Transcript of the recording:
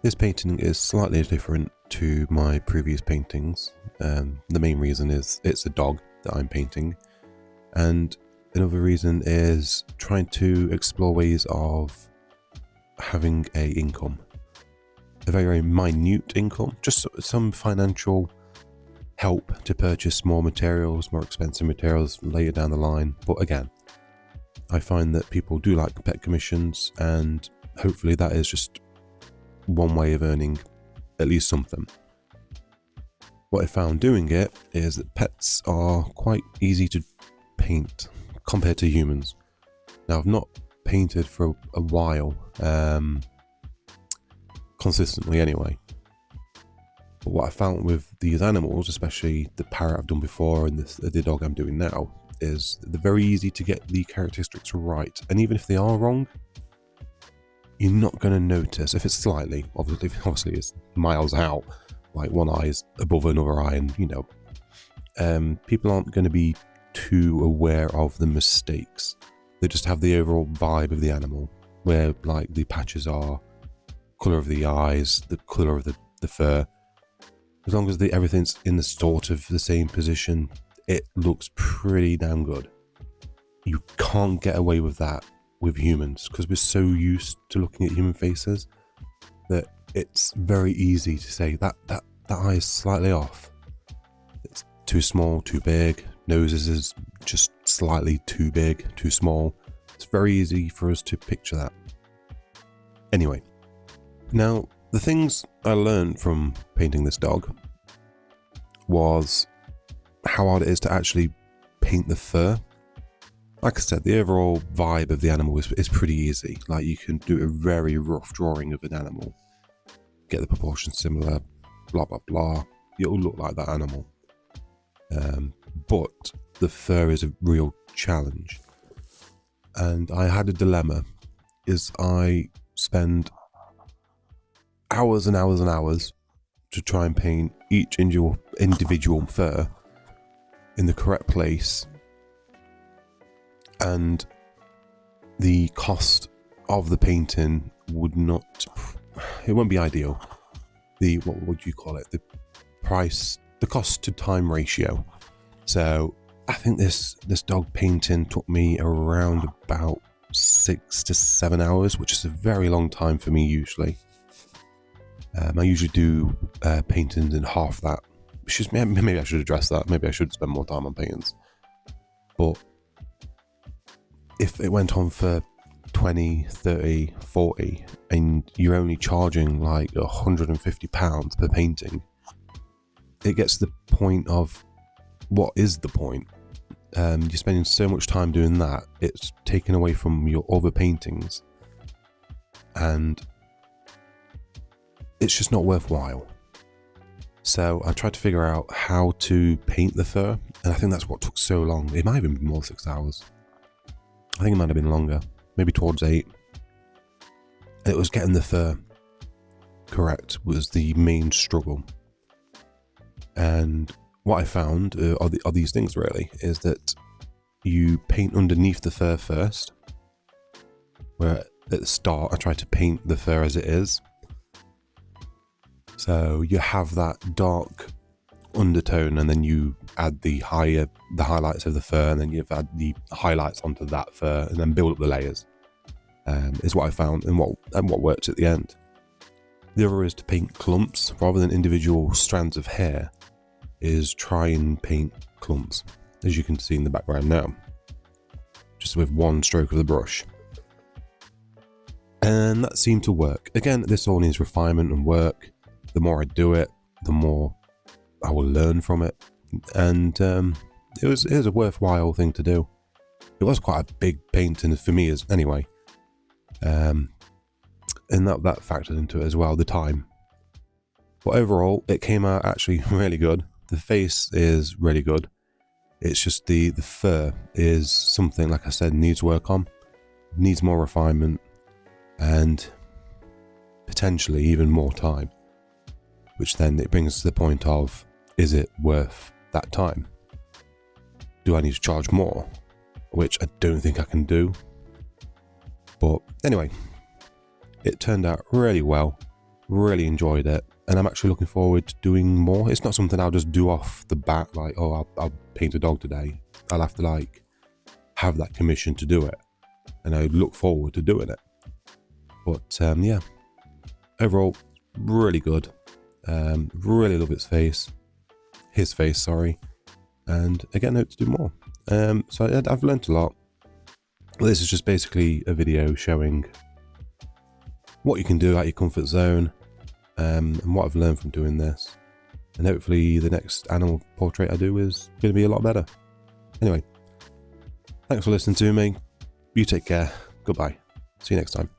This painting is slightly different to my previous paintings. The main reason is it's a dog that I'm painting, and another reason is trying to explore ways of having a income, a very, very minute income, just some financial help to purchase more materials, more expensive materials later down the line. But again, I find that people do like pet commissions, and hopefully that is just one way of earning at least something. What I found doing it is that pets are quite easy to paint compared to humans. Now, I've not painted for a while, consistently anyway. But what I found with these animals, especially the parrot I've done before and the dog I'm doing now, is they're very easy to get the characteristics right. And even if they are wrong, you're not going to notice if it's slightly. Obviously it's miles out, like one eye is above another eye, and people aren't going to be too aware of the mistakes. They just have the overall vibe of the animal, where like the patches are, colour of the eyes, the colour of the fur. As long as everything's in the sort of the same position, it looks pretty damn good. You can't get away with that with humans, because we're so used to looking at human faces that it's very easy to say that eye is slightly off. It's too small, too big. Noses is just slightly too big, too small. It's very easy for us to picture that. Anyway, now the things I learned from painting this dog was how hard it is to actually paint the fur. Like I said, the overall vibe of the animal is pretty easy. Like, you can do a very rough drawing of an animal, get the proportions similar, blah blah blah. It'll look like that animal. But the fur is a real challenge, and I had a dilemma. Is I spend hours and hours and hours to try and paint each individual fur in the correct place, and the cost of the painting won't be ideal. What would you call it? The cost to time ratio. So I think this dog painting took me around about 6 to 7 hours, which is a very long time for me usually. I usually do paintings in half that. Maybe I should address that. Maybe I should spend more time on paintings. But if it went on for 20, 30, 40, and you're only charging like £150 per painting, it gets to the point of, what is the point? You're spending so much time doing that, it's taken away from your other paintings, and it's just not worthwhile. So I tried to figure out how to paint the fur, and I think that's what took so long. It might have even been more than 6 hours. I think it might have been longer, maybe towards 8. It was getting the fur correct was the main struggle. And what I found are these things really, is that you paint underneath the fur first, where at the start I tried to paint the fur as it is. So you have that dark undertone, and then you add the highlights of the fur, and then you've add the highlights onto that fur, and then build up the layers. Is what I found, and what works at the end. The other is to paint clumps rather than individual strands of hair. Is try and paint clumps, as you can see in the background now, just with one stroke of the brush. And that seemed to work. Again, this all needs refinement and work. The more I do it, the more I will learn from it. And it was a worthwhile thing to do. It was quite a big painting for me anyway. And that factored into it as well, the time. But overall, it came out actually really good. The face is really good. It's just the fur is something, like I said, needs work on, needs more refinement, and potentially even more time. Which then it brings to the point of, is it worth that time? Do I need to charge more? Which I don't think I can do. But anyway, it turned out really well. Really enjoyed it, and I'm actually looking forward to doing more. It's not something I'll just do off the bat, like, oh, I'll paint a dog today. I'll have to like have that commission to do it, and I look forward to doing it. But yeah, overall, really good. Really love his face, sorry, and again, hope to do more. So I've learnt a lot. This is just basically a video showing what you can do out your comfort zone, and what I've learned from doing this. And hopefully the next animal portrait I do is going to be a lot better. Anyway, thanks for listening to me. You take care. Goodbye. See you next time.